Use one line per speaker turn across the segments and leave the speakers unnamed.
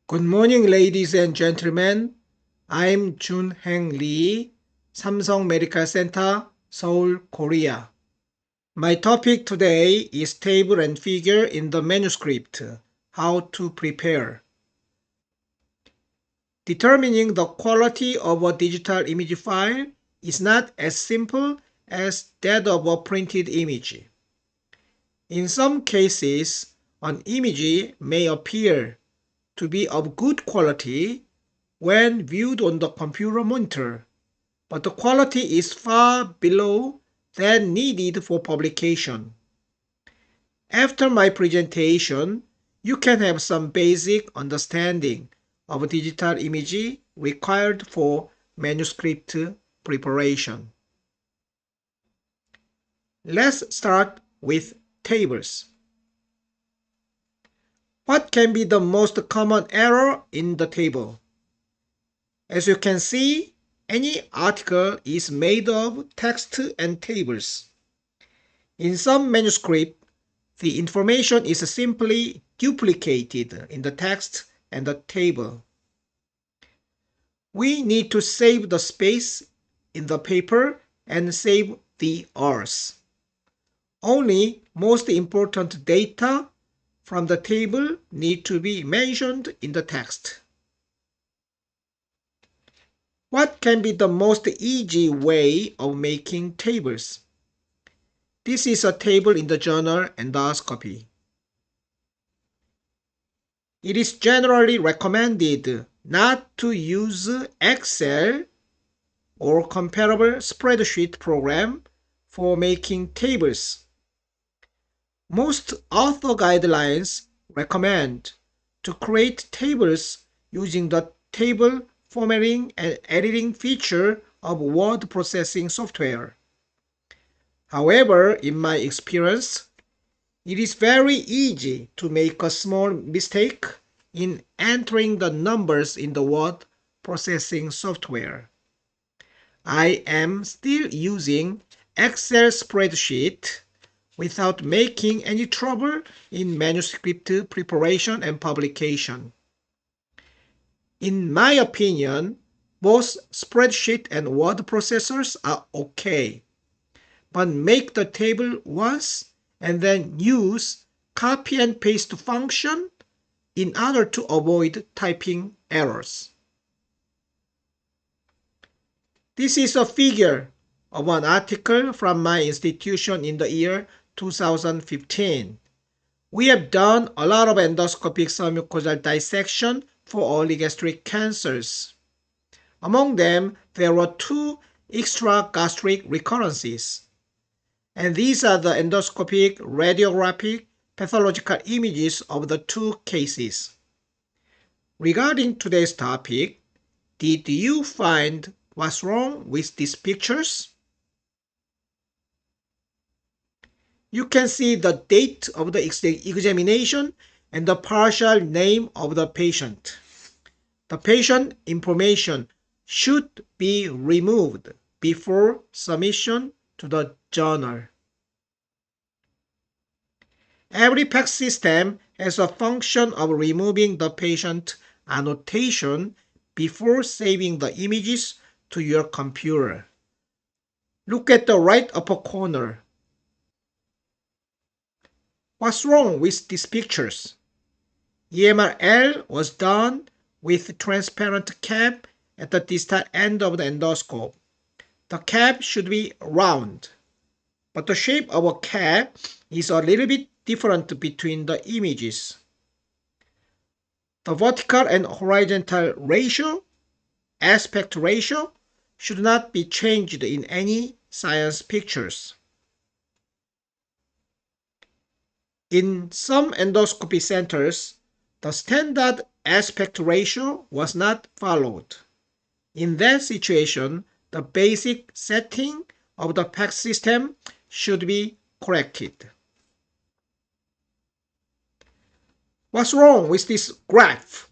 Good morning, ladies and gentlemen. I'm Jun-Heng Lee, Samsung Medical Center, Seoul, Korea. My topic today is table and figure in the manuscript, how to prepare. Determining the quality of a digital image file is not as simple as that of a printed image. In some cases, an image may appear to be of good quality when viewed on the computer monitor, but the quality is far below that needed for publication. After my presentation, you can have some basic understanding of digital image required for manuscript preparation. Let's start with tables. What can be the most common error in the table? As you can see, any article is made of text and tables. In some manuscripts, the information is simply duplicated in the text and the table. We need to save the space in the paper and save the hours. Only most important data from the table need to be mentioned in the text. What can be the most easy way of making tables? This is a table in the journal Endoscopy. It is generally recommended not to use Excel or comparable spreadsheet program for making tables. Most author guidelines recommend to create tables using the table formatting and editing feature of word processing software. However, in my experience, it is very easy to make a small mistake in entering the numbers in the word processing software. I am still using Excel spreadsheet without making any trouble in manuscript preparation and publication. In my opinion, both spreadsheet and word processors are okay, but make the table once and then use copy and paste function in order to avoid typing errors. This is a figure of an article from my institution in the year 2015. We have done a lot of endoscopic submucosal dissection for early gastric cancers. Among them, there were 2 extragastric recurrences. And these are the endoscopic, radiographic, pathological images of the 2 cases. Regarding today's topic, did you find what's wrong with these pictures? You can see the date of the examination and the partial name of the patient. The patient information should be removed before submission to the journal. Every PACS system has a function of removing the patient annotation before saving the images to your computer. Look at the right upper corner. What's wrong with these pictures? EMR-L was done with transparent cap at the distal end of the endoscope. The cap should be round, but the shape of a cap is a little bit different between the images. The vertical and horizontal ratio, aspect ratio, should not be changed in any science pictures. In some endoscopy centers, the standard aspect ratio was not followed. In that situation, the basic setting of the PACS system should be corrected. What's wrong with this graph?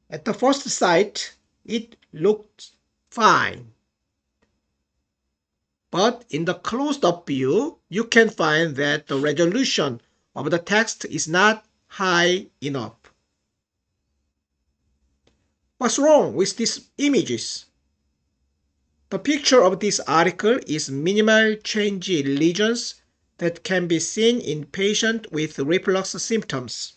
At the first sight, it looked fine. But in the closed-up view, you can find that the resolution of the text is not high enough. What's wrong with these images? The picture of this article is minimal change lesions that can be seen in patients with reflux symptoms.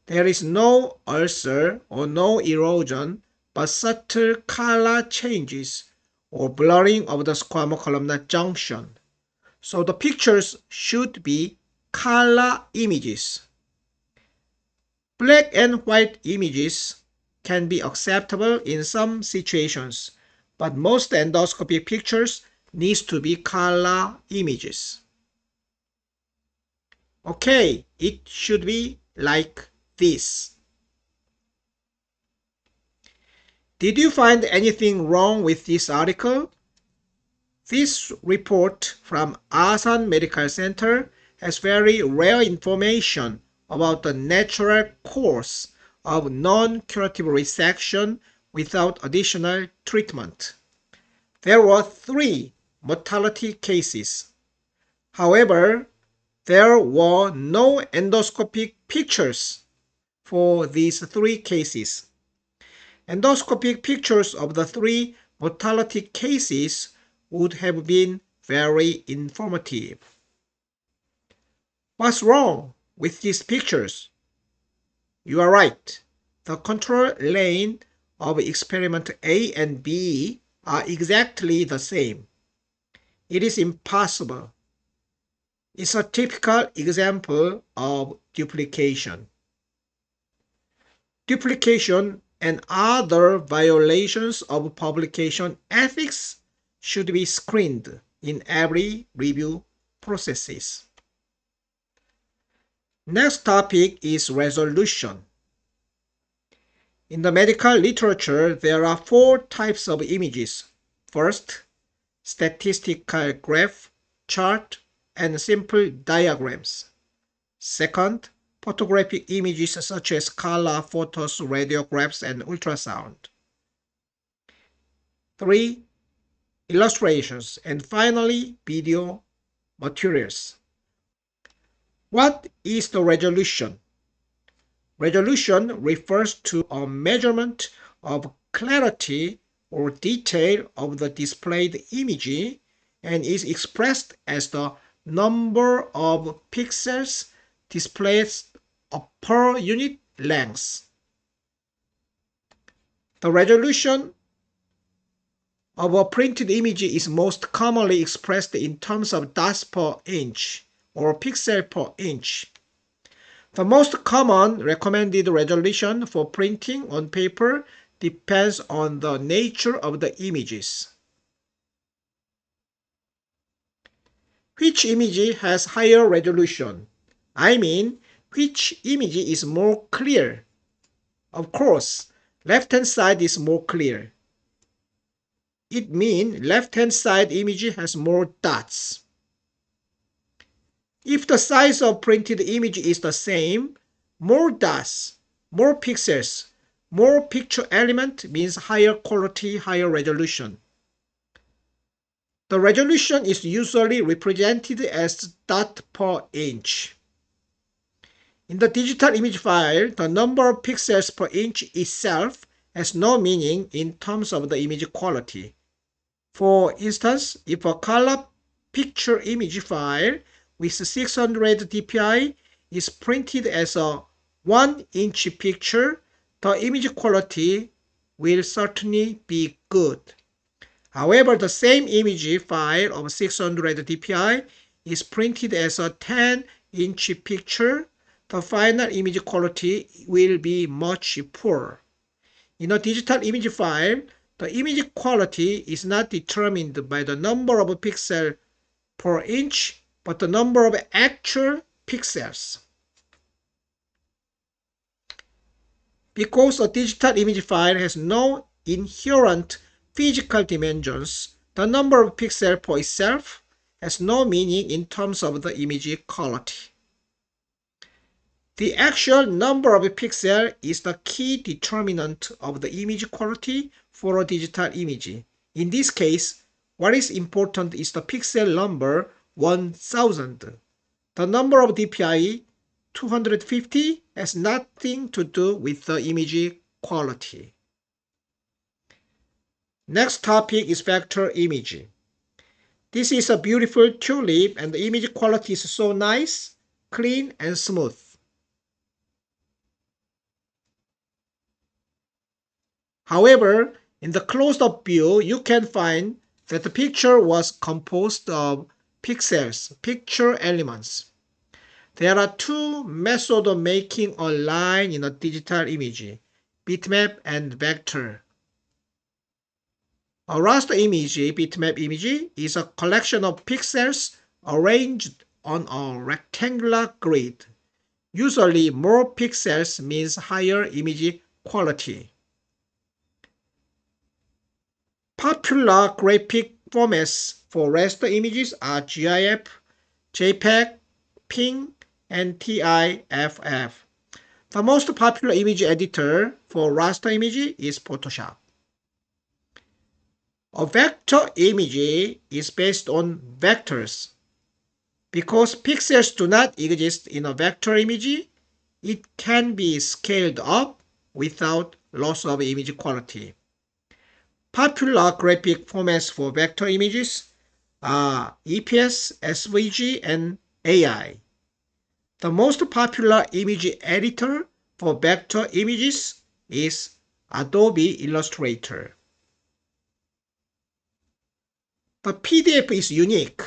There is no ulcer or no erosion, but subtle color changes or blurring of the squamocolumnar junction. So the pictures should be color images. Black and white images can be acceptable in some situations, but most endoscopic pictures needs to be color images. Okay, it should be like this. Did you find anything wrong with this article? This report from Asan Medical Center has very rare information about the natural course of non-curative resection without additional treatment. There were 3 mortality cases. However, there were no endoscopic pictures for these 3 cases. Endoscopic pictures of the 3 mortality cases would have been very informative. What's wrong with these pictures? You are right. The control lane of experiment A and B are exactly the same. It is impossible. It's a typical example of duplication. Duplication and other violations of publication ethics should be screened in every review processes. Next topic is resolution. In the medical literature, there are 4 types of images. First, statistical graph, chart, and simple diagrams. Second, photographic images such as color photos, radiographs, and ultrasound. 3. Illustrations, and finally, video materials. What is the resolution? Resolution refers to a measurement of clarity or detail of the displayed image and is expressed as the number of pixels displayed per unit length. The resolution of a printed image is most commonly expressed in terms of dots per inch or pixel per inch. The most common recommended resolution for printing on paper depends on the nature of the images. Which image has higher resolution? I mean, which image is more clear? Of course, left-hand side is more clear. It means left-hand side image has more dots. If the size of printed image is the same, more dots, more pixels, more picture element means higher quality, higher resolution. The resolution is usually represented as dot per inch. In the digital image file, the number of pixels per inch itself has no meaning in terms of the image quality. For instance, if a color picture image file with 600 dpi is printed as a 1-inch picture, the image quality will certainly be good. However, the same image file of 600 dpi is printed as a 10-inch picture, the final image quality will be much poorer. In a digital image file, the image quality is not determined by the number of pixels per inch, but the number of actual pixels. Because a digital image file has no inherent physical dimensions, the number of pixels per itself has no meaning in terms of the image quality. The actual number of pixels is the key determinant of the image quality for a digital image. In this case, what is important is the pixel number 1000. The number of dpi 250 has nothing to do with the image quality. Next topic is vector image. This is a beautiful tulip and the image quality is so nice, clean and smooth. However, in the close-up view, you can find that the picture was composed of pixels, picture elements. There are two methods of making a line in a digital image, bitmap and vector. A raster image, bitmap image, is a collection of pixels arranged on a rectangular grid. Usually, more pixels means higher image quality. Popular graphic formats for raster images are GIF, JPEG, PNG, and TIFF. The most popular image editor for raster image is Photoshop. A vector image is based on vectors. Because pixels do not exist in a vector image, it can be scaled up without loss of image quality. Popular graphic formats for vector images are EPS, SVG, and AI. The most popular image editor for vector images is Adobe Illustrator. The PDF is unique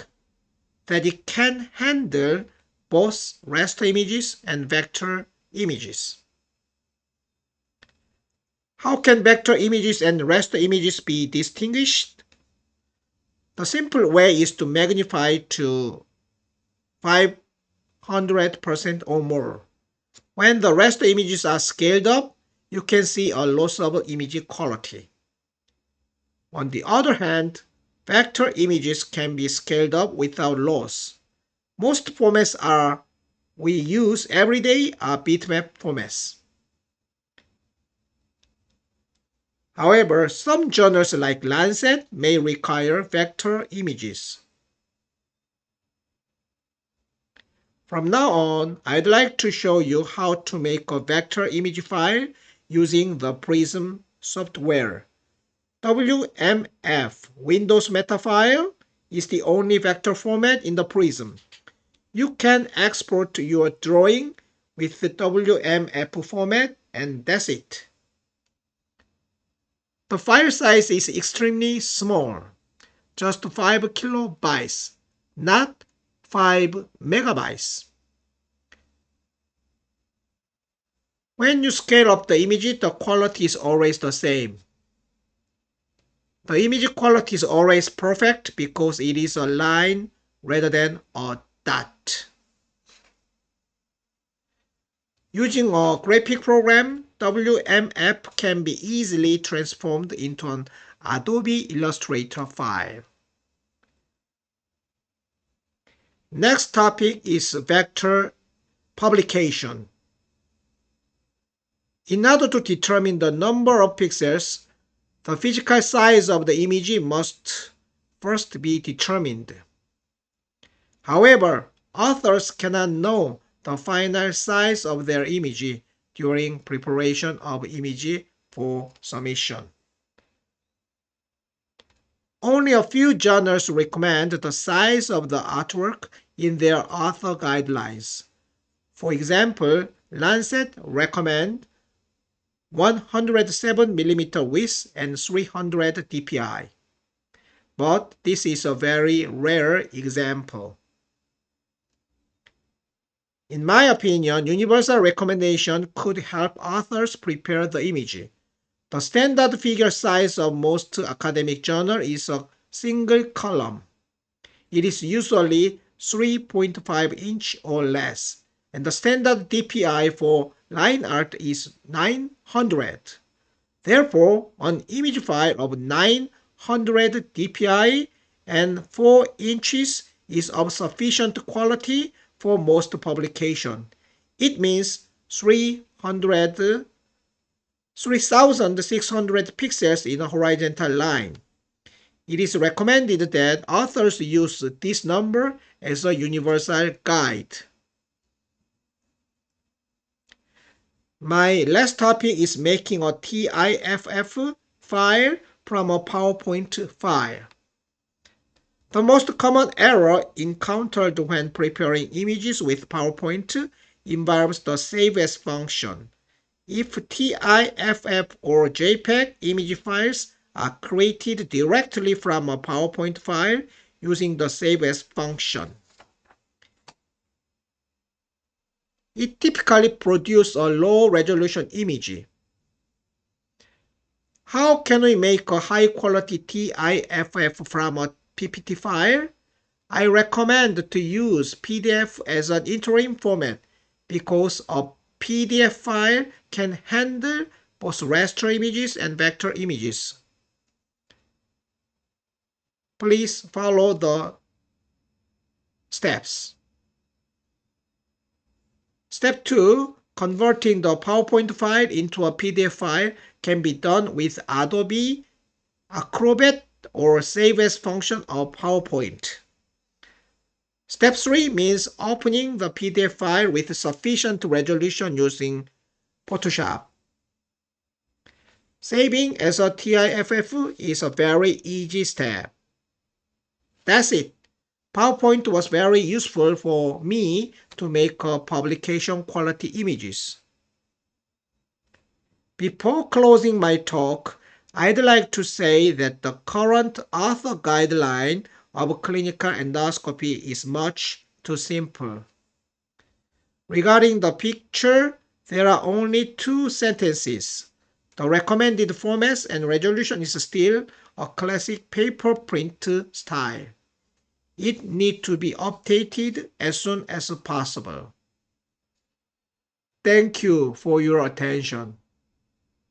that it can handle both raster images and vector images. How can vector images and raster images be distinguished? The simple way is to magnify to 500% or more. When the raster images are scaled up, you can see a loss of image quality. On the other hand, vector images can be scaled up without loss. Most formats we use every day are bitmap formats. However, some journals like Lancet may require vector images. From now on, I'd like to show you how to make a vector image file using the Prism software. WMF, Windows Meta File, is the only vector format in the Prism. You can export your drawing with the WMF format and that's it. The file size is extremely small, just 5 kilobytes, not 5 megabytes. When you scale up the image, the quality is always the same. The image quality is always perfect because it is a line rather than a dot. Using a graphic program, WMF can be easily transformed into an Adobe Illustrator file. Next topic is vector publication. In order to determine the number of pixels, the physical size of the image must first be determined. However, authors cannot know the final size of their image during preparation of image for submission. Only a few journals recommend the size of the artwork in their author guidelines. For example, Lancet recommends 107mm width and 300 dpi. But this is a very rare example. In my opinion, universal recommendation could help authors prepare the image. The standard figure size of most academic journals is a single column. It is usually 3.5 inch or less, and the standard DPI for line art is 900. Therefore, an image file of 900 DPI and 4 inches is of sufficient quality for most publication. It means 3,600 pixels in a horizontal line. It is recommended that authors use this number as a universal guide. My last topic is making a TIFF file from a PowerPoint file. The most common error encountered when preparing images with PowerPoint involves the Save As function. If TIFF or JPEG image files are created directly from a PowerPoint file using the Save As function, it typically produces a low-resolution image. How can we make a high-quality TIFF from a PPT file? I recommend to use PDF as an interim format because a PDF file can handle both raster images and vector images. Please follow the steps. Step 2. Converting the PowerPoint file into a PDF file can be done with Adobe Acrobat or Save As function of PowerPoint. Step 3 means opening the PDF file with sufficient resolution using Photoshop. Saving as a TIFF is a very easy step. That's it. PowerPoint was very useful for me to make publication quality images. Before closing my talk, I'd like to say that the current author guideline of clinical endoscopy is much too simple. Regarding the picture, there are only 2 sentences. The recommended formats and resolution is still a classic paper print style. It needs to be updated as soon as possible. Thank you for your attention.